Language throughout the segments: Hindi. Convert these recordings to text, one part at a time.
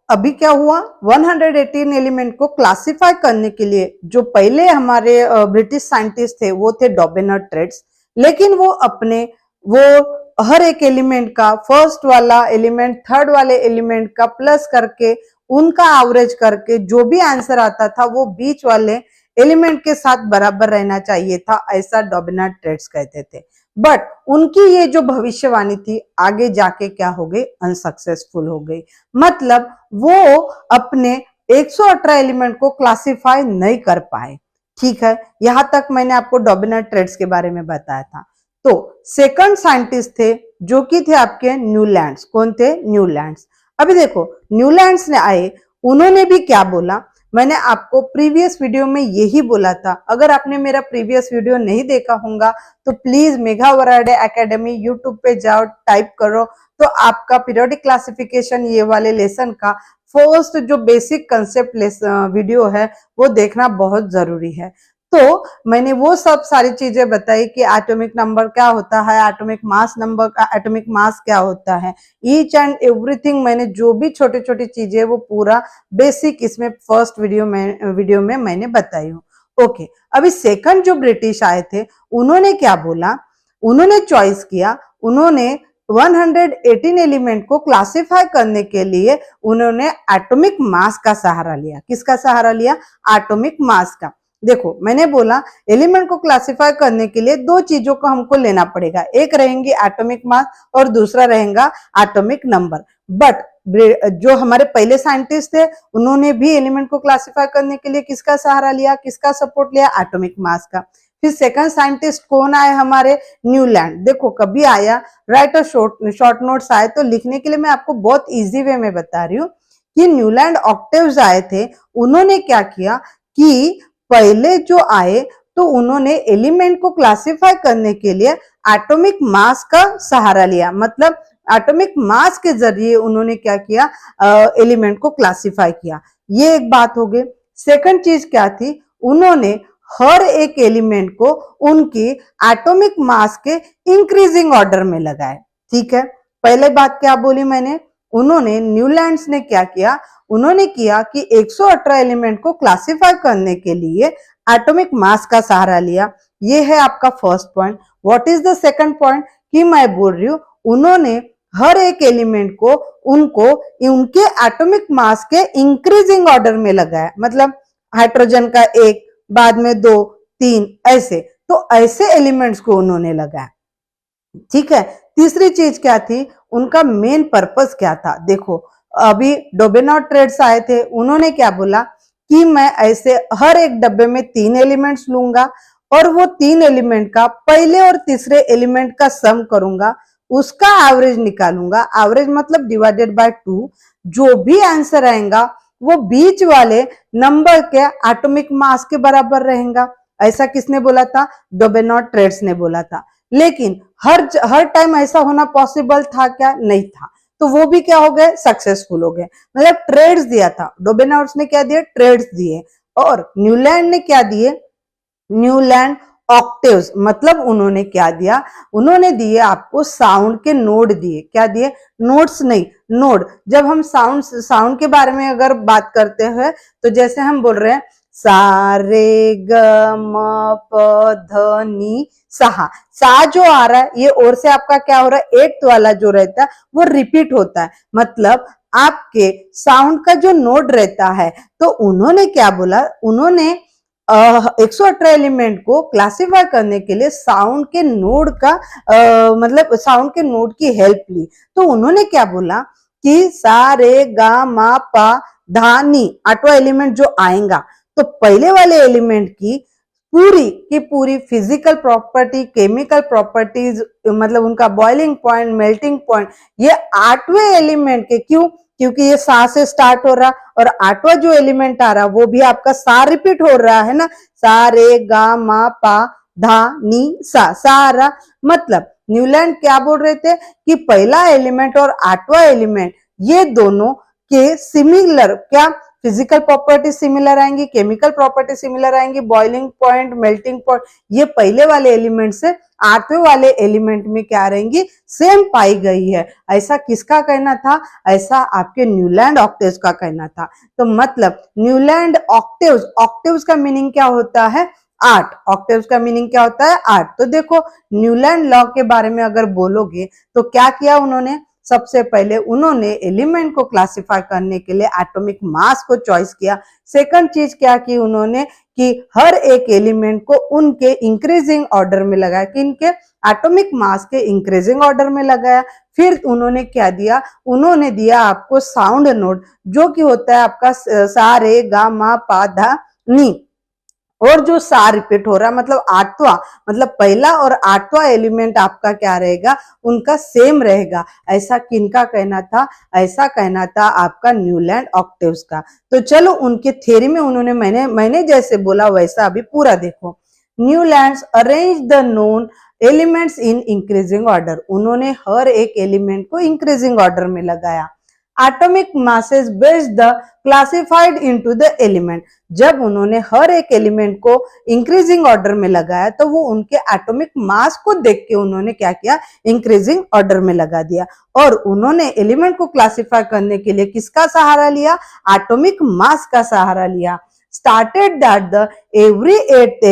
अभी क्या हुआ, 118 एलिमेंट को क्लासिफाई करने के लिए जो पहले हमारे ब्रिटिश साइंटिस्ट थे वो थे डॉबेनर-ट्रेड्स, लेकिन वो हर एक एलिमेंट का, फर्स्ट वाला एलिमेंट थर्ड वाले एलिमेंट का प्लस करके उनका एवरेज करके जो भी आंसर आता था वो बीच वाले एलिमेंट के साथ बराबर रहना चाहिए था, ऐसा डॉबेनर-ट्रेड्स कहते थे। बट उनकी ये जो भविष्यवाणी थी आगे जाके क्या हो गई, अनसक्सेसफुल हो गई। मतलब वो अपने 118 एलिमेंट को क्लासिफाई नहीं कर पाए। ठीक है, यहां तक मैंने आपको डॉबेनर-ट्रेड्स के बारे में बताया था। तो सेकंड साइंटिस्ट थे जो कि थे आपके न्यूलैंड्स। कौन थे? न्यूलैंड्स। अभी देखो, न्यूलैंड्स ने आए, उन्होंने भी क्या बोला, मैंने आपको प्रीवियस वीडियो में यही बोला था। अगर आपने मेरा प्रीवियस वीडियो नहीं देखा होगा तो please Megha Varade academy YouTube पे जाओ, टाइप करो तो आपका पीरियोडिक क्लासिफिकेशन ये वाले लेसन का फर्स्ट जो बेसिक कंसेप्ट वीडियो है वो देखना बहुत जरूरी है। तो मैंने वो सब सारी चीजें बताई कि एटॉमिक नंबर क्या होता है, एटॉमिक मास नंबर का एटॉमिक मास क्या होता है, ईच एंड एवरीथिंग मैंने जो भी छोटी छोटी चीजें वो पूरा बेसिक इसमें फर्स्ट वीडियो में मैंने बताई हूँ। ओके, अभी सेकंड जो ब्रिटिश आए थे उन्होंने क्या बोला, उन्होंने चॉइस किया, उन्होंने 118 एलिमेंट को क्लासिफाई करने के लिए उन्होंने एटॉमिक मास का सहारा लिया। किसका सहारा लिया? एटॉमिक मास का। देखो, मैंने बोला एलिमेंट को क्लासिफाई करने के लिए दो चीजों को हमको लेना पड़ेगा, एक रहेंगी एटॉमिक मास और दूसरा रहेगा एटॉमिक नंबर। बट जो हमारे पहले साइंटिस्ट थे उन्होंने भी एलिमेंट को क्लासिफाई करने के लिए किसका सहारा लिया, किसका सपोर्ट लिया? एटॉमिक मास का। फिर सेकंड साइंटिस्ट कौन आए? हमारे न्यूलैंड। देखो, कभी आया राइट और शॉर्ट नोट्स आए तो लिखने के लिए मैं आपको बहुत इजी वे में बता रही हूँ कि न्यूलैंड ऑक्टेव्स आए थे। उन्होंने क्या किया कि पहले जो आए तो उन्होंने एलिमेंट को क्लासिफाई करने के लिए एटॉमिक मास का सहारा लिया। मतलब एटॉमिक मास के जरिए उन्होंने क्या किया, एलिमेंट को क्लासिफाई किया। ये एक बात हो गई। सेकंड चीज क्या थी, उन्होंने हर एक एलिमेंट को उनकी एटॉमिक मास के इंक्रीजिंग ऑर्डर में लगाए। ठीक है, पहले बात क्या बोली मैंने, उन्होंने न्यूलैंड्स ने क्या किया, उन्होंने किया कि 118 एलिमेंट को क्लासिफाई करने के लिए एटॉमिक मास का सहारा लिया। ये है आपका first point. What is the second point कि मैं बोल रही हूं उन्होंने हर एक एलिमेंट को उनके एटॉमिक मास के इंक्रीजिंग ऑर्डर में लगाया। मतलब हाइड्रोजन का एक, बाद में 2, 3 ऐसे, तो ऐसे एलिमेंट्स को उन्होंने लगाया। ठीक है, तीसरी चीज क्या थी, उनका मेन पर्पस क्या था? देखो, अभी डॉबेनर-ट्रेड्स आए थे, उन्होंने क्या बोला कि मैं ऐसे हर एक डब्बे में 3 एलिमेंट्स लूंगा और वो 3 एलिमेंट का पहले और तीसरे एलिमेंट का सम करूंगा, उसका एवरेज निकालूंगा। एवरेज मतलब डिवाइडेड बाय 2, जो भी आंसर आएगा वो बीच वाले नंबर के एटॉमिक मास के बराबर रहेगा। ऐसा किसने बोला था? डॉबेनर-ट्रेड्स ने बोला था। लेकिन हर टाइम ऐसा होना पॉसिबल था क्या? नहीं था। तो वो भी क्या हो गए, सक्सेसफुल हो गए। मतलब ट्रेड्स दिया था, डॉबेनर्स ने क्या दिया, ट्रेड्स दिए। और न्यूलैंड ने क्या दिए, न्यूलैंड ऑक्टेव्स। मतलब उन्होंने क्या दिया, उन्होंने दिए आपको साउंड के नोड दिए। क्या दिए? नोट्स नहीं, नोड। जब हम साउंड के बारे में अगर बात करते हैं तो जैसे हम बोल रहे हैं सा रे ग म प ध नी सा, सा जो आ रहा है ये और से आपका क्या हो रहा है, एट्थ वाला जो रहता है वो रिपीट होता है। मतलब आपके साउंड का जो नोड रहता है, तो उन्होंने क्या बोला, उन्होंने 118 एलिमेंट को क्लासिफाई करने के लिए साउंड के नोड का मतलब साउंड के नोड की हेल्प ली। तो उन्होंने क्या बोला कि सा रे गा मा पा धा नी, 8वां एलिमेंट जो आएगा तो पहले वाले एलिमेंट की पूरी फिजिकल प्रॉपर्टी, केमिकल प्रॉपर्टीज, मतलब उनका बॉइलिंग पॉइंट, मेल्टिंग पॉइंट, ये 8वें एलिमेंट के, क्यों? क्योंकि ये सा से स्टार्ट हो रहा और 8वां जो एलिमेंट आ रहा वो भी आपका सा रिपीट हो रहा है ना, सा रे गा मा पा धा नी सा आ रहा। मतलब न्यूलैंड क्या बोल रहे थे कि पहला एलिमेंट और 8वां एलिमेंट ये दोनों के सिमिलर, क्या फिजिकल प्रॉपर्टी सिमिलर आएंगी, केमिकल प्रॉपर्टी सिमिलर आएंगी, बॉइलिंग पॉइंट, मेल्टिंग पॉइंट, ये पहले वाले एलिमेंट से 8वें वाले एलिमेंट में क्या रहेंगी, सेम पाई गई है। ऐसा किसका कहना था, ऐसा आपके न्यूलैंड ऑक्टेव्स का कहना था। तो मतलब न्यूलैंड ऑक्टेव्स, ऑक्टेव्स का मीनिंग क्या होता है, 8। ऑक्टेव्स का मीनिंग क्या होता है, 8। तो देखो न्यूलैंड लॉ के बारे में अगर बोलोगे तो क्या किया उन्होंने, सबसे पहले उन्होंने एलिमेंट को क्लासिफाई करने के लिए एटॉमिक मास को चॉइस किया। सेकंड चीज क्या की उन्होंने कि हर एक एलिमेंट को उनके इंक्रीजिंग ऑर्डर में लगाया, कि इनके एटॉमिक मास के इंक्रीजिंग ऑर्डर में लगाया। फिर उन्होंने क्या दिया, उन्होंने दिया आपको साउंड नोट, जो कि होता है आपका सा रे गा मा पा धा नी, और जो सा रिपीट हो रहा है मतलब 8वां, मतलब पहला और 8वां एलिमेंट आपका क्या रहेगा, उनका सेम रहेगा। ऐसा किनका कहना था, ऐसा कहना था आपका न्यूलैंड ऑक्टेव्स का। तो चलो उनके थ्योरी में उन्होंने मैंने जैसे बोला वैसा अभी पूरा देखो। Newlands arrange the known elements in increasing order, उन्होंने हर एक एलिमेंट को इंक्रीजिंग ऑर्डर में लगाया। Atomic masses based the classified into the element, जब उन्होंने हर एक एलिमेंट को इंक्रीजिंग ऑर्डर में लगाया तो वो उनके एटॉमिक मास को देख के उन्होंने क्या किया, इंक्रीजिंग ऑर्डर में लगा दिया। और उन्होंने एलिमेंट को क्लासिफाई करने के लिए किसका सहारा लिया, एटॉमिक मास का सहारा लिया। Started that the every eight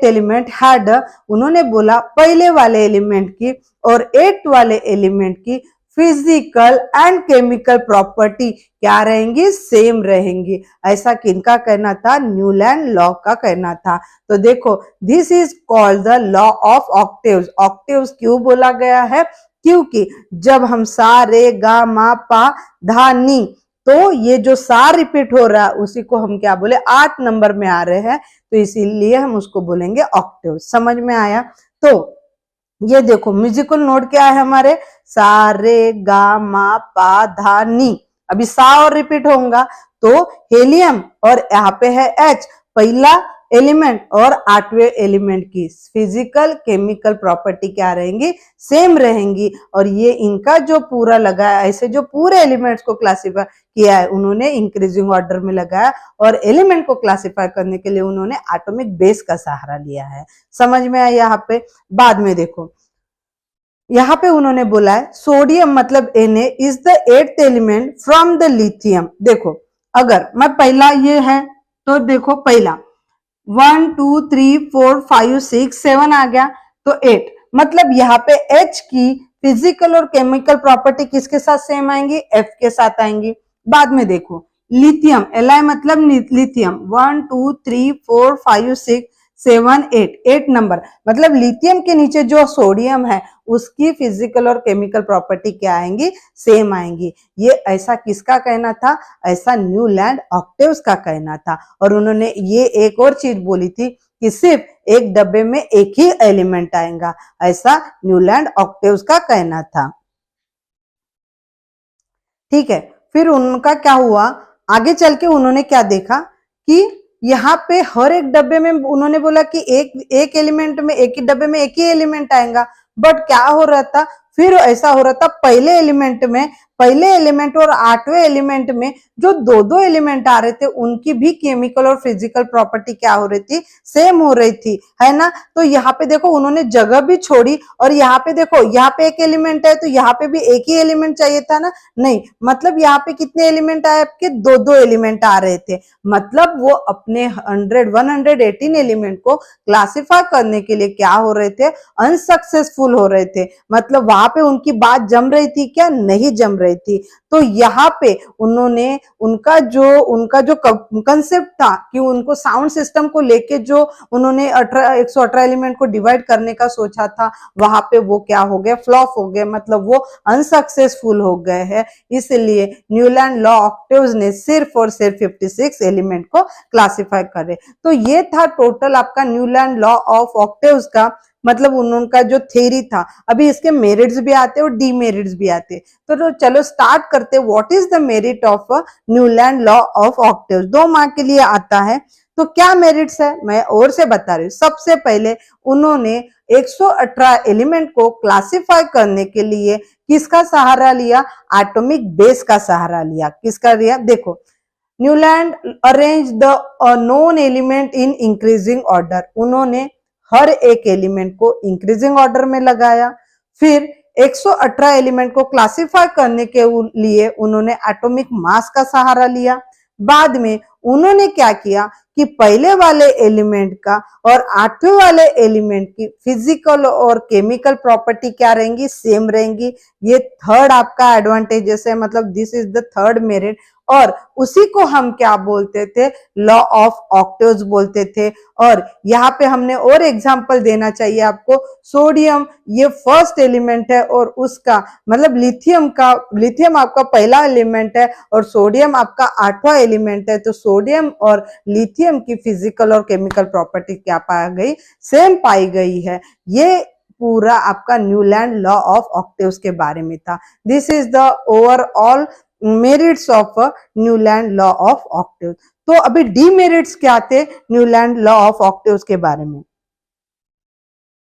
element had, उन्होंने बोला पहले वाले एलिमेंट की और 8 वाले एलिमेंट की फिजिकल एंड केमिकल प्रॉपर्टी क्या रहेंगी, सेम रहेंगी। ऐसा किनका कहना था, न्यूलैंड लॉ का कहना था। तो देखो this is called the law of octaves. Octaves क्यों बोला गया है, क्योंकि जब हम सा रे गा मा पा धा नी, तो ये जो सा रिपीट हो रहा है उसी को हम क्या बोले, 8 नंबर में आ रहे हैं, तो इसीलिए हम उसको बोलेंगे ऑक्टेव। समझ में आया। तो ये देखो म्यूजिकल नोट क्या है हमारे, सा रे गा मा पा धा नी, अभी सा और रिपीट होगा तो हेलियम और यहाँ पे है एच, पहला एलिमेंट और 8वें एलिमेंट की फिजिकल केमिकल प्रॉपर्टी क्या रहेंगी, सेम रहेंगी। और ये इनका जो पूरा लगा है, ऐसे जो पूरे एलिमेंट्स को क्लासिफाई किया है उन्होंने इंक्रीजिंग ऑर्डर में लगाया, और एलिमेंट को क्लासिफाई करने के लिए उन्होंने एटॉमिक बेस का सहारा लिया है। समझ में आया। यहाँ पे बाद में देखो, यहाँ पे उन्होंने बोला है सोडियम मतलब Na is the 8th element from the lithium. देखो अगर मैं पहला ये है तो देखो पहला 1 2 3 4 5 6 7 आ गया तो 8, मतलब यहाँ पे H की फिजिकल और केमिकल प्रॉपर्टी किसके साथ सेम आएंगी, F के साथ आएंगी। बाद में देखो लिथियम Li मतलब लिथियम 1 2 3 4 5 6 7 8 नंबर, मतलब लिथियम के नीचे जो सोडियम है उसकी फिजिकल और केमिकल प्रॉपर्टी क्या आएंगी, सेम आएंगी। ये ऐसा किसका कहना था, ऐसा न्यूलैंड ऑक्टेव्स का कहना था। और उन्होंने ये एक और चीज बोली थी कि सिर्फ एक डब्बे में एक ही एलिमेंट आएगा, ऐसा न्यूलैंड ऑक्टेव्स का कहना था। ठीक है, फिर उनका क्या हुआ, आगे चल के उन्होंने क्या देखा कि यहाँ पे हर एक डब्बे में उन्होंने बोला कि एक एलिमेंट में, एक ही डब्बे में एक ही एलिमेंट आएगा, बट क्या हो रहा था, फिर ऐसा हो रहा था पहले एलिमेंट और 8वें एलिमेंट में जो दो एलिमेंट आ रहे थे उनकी भी केमिकल और फिजिकल प्रॉपर्टी क्या हो रही थी, सेम हो रही थी, है ना। तो यहाँ पे देखो उन्होंने जगह भी छोड़ी, और यहाँ पे देखो यहाँ पे एक एलिमेंट है तो यहाँ पे भी एक ही एलिमेंट चाहिए था ना, नहीं, मतलब यहाँ पे कितने एलिमेंट आए आपके, दो एलिमेंट आ रहे थे। मतलब वो अपने 118 एलिमेंट को क्लासिफाई करने के लिए क्या हो रहे थे, अनसक्सेसफुल हो रहे थे। मतलब वहां पे उनकी बात जम रही थी क्या, नहीं जम रही थी। तो यहाँ पे उन्होंने उनका जो कंसेप्ट था कि उनको साउंड सिस्टम को लेके जो उन्होंने 118 एलिमेंट को डिवाइड करने का सोचा था, वहां पे वो क्या हो गए, फ्लॉप हो गए, मतलब वो अनसक्सेसफुल हो गए हैं। इसलिए न्यूलैंड लॉ ऑक्टेव्स ने सिर्फ और सिर्फ 56 एलिमेंट को क्लासिफाई करे। तो ये था टोटल आपका न्यूलैंड लॉ ऑफ ऑक्टेव्स का, मतलब उनका जो थ्योरी था। अभी इसके मेरिट्स भी आते और डीमेरिट्स भी आते, तो चलो स्टार्ट करते। What is the merit of Newland law of octaves, 2 mark के लिए आता है। तो क्या मेरिट्स है मैं और से बता रही हूँ। सबसे पहले उन्होंने 118 एलिमेंट को क्लासिफाई करने के लिए किसका सहारा लिया? एटॉमिक बेस का सहारा लिया। किसका लिया? देखो, Newland arrange the known element in increasing order. उन्होंने हर एक एलिमेंट को इंक्रीजिंग ऑर्डर में लगाया। फिर 118 एलिमेंट को क्लासिफाई करने के लिए उन्होंने एटॉमिक मास का सहारा लिया। बाद में उन्होंने क्या किया कि पहले वाले एलिमेंट का और आठवें वाले एलिमेंट की फिजिकल और केमिकल प्रॉपर्टी क्या रहेंगी? सेम रहेंगी। ये थर्ड आपका एडवांटेजेस है, मतलब this is the third merit. और उसी को हम क्या बोलते थे? लॉ ऑफ ऑक्टेव्स बोलते थे। और यहाँ पे हमने और एग्जांपल देना चाहिए आपको। सोडियम ये फर्स्ट एलिमेंट है और उसका मतलब लिथियम आपका पहला एलिमेंट है और सोडियम आपका आठवां एलिमेंट है। तो सोडियम और लिथियम की फिजिकल और केमिकल प्रॉपर्टी क्या पाई गई? सेम पाई गई है। ये पूरा आपका न्यूलैंड लॉ ऑफ ऑक्टेव्स के बारे में था। This is the overall merits of Newland law of octaves. तो अभी डीमेरिट्स क्या थे न्यूलैंड लॉ ऑफ ऑक्टेव्स के बारे में?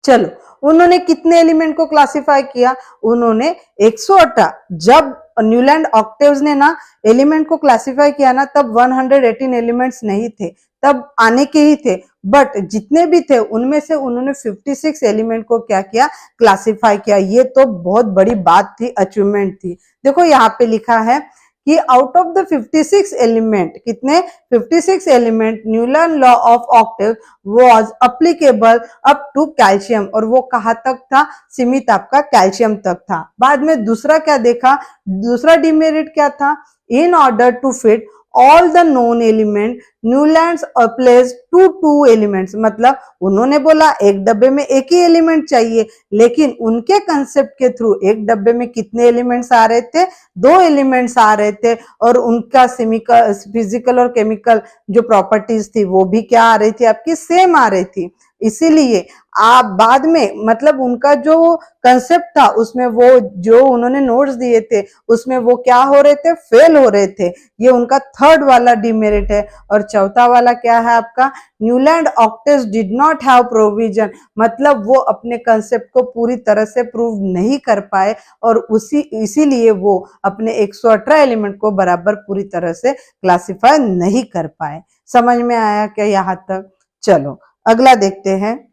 चलो, उन्होंने कितने एलिमेंट को क्लासिफाई किया? उन्होंने 118। जब न्यूलैंड ऑक्टेव्स ने ना एलिमेंट को क्लासिफाई किया ना, तब 118 एलिमेंट्स नहीं थे, तब आने के ही थे। बट जितने भी थे उनमें से उन्होंने 56 एलिमेंट को क्या किया? क्लासिफाई किया। ये तो बहुत बड़ी बात थी, अचीवमेंट थी। देखो यहाँ पे लिखा है कि आउट ऑफ द 56 एलिमेंट, कितने? 56 element, Newland law of octave was applicable up to calcium. और वो कहाँ तक था? सीमित आपका कैल्शियम तक था। बाद में दूसरा क्या देखा? दूसरा डिमेरिट क्या था? In order to fit all the known element Newlands place two elements. मतलब उन्होंने बोला एक डब्बे में एक ही एलिमेंट चाहिए, लेकिन उनके कंसेप्ट के थ्रू एक डब्बे में कितने एलिमेंट्स आ रहे थे? 2 एलिमेंट्स आ रहे थे। और उनका फिजिकल और केमिकल जो प्रॉपर्टीज थी वो भी क्या आ रही थी? आपकी सेम आ रही थी। इसीलिए आप बाद में मतलब उनका जो कंसेप्ट था उसमें वो जो उन्होंने नोट्स दिए थे उसमें वो क्या हो रहे थे? फेल हो रहे थे। ये उनका थर्ड वाला डिमेरिट है। और चौथा वाला क्या है आपका? Newland octaves did not have provision. मतलब वो अपने कंसेप्ट को पूरी तरह से प्रूव नहीं कर पाए और इसीलिए वो अपने 118 एलिमेंट को बराबर पूरी तरह से क्लासिफाई नहीं कर पाए। समझ में आया क्या यहाँ तक? चलो अगला देखते हैं।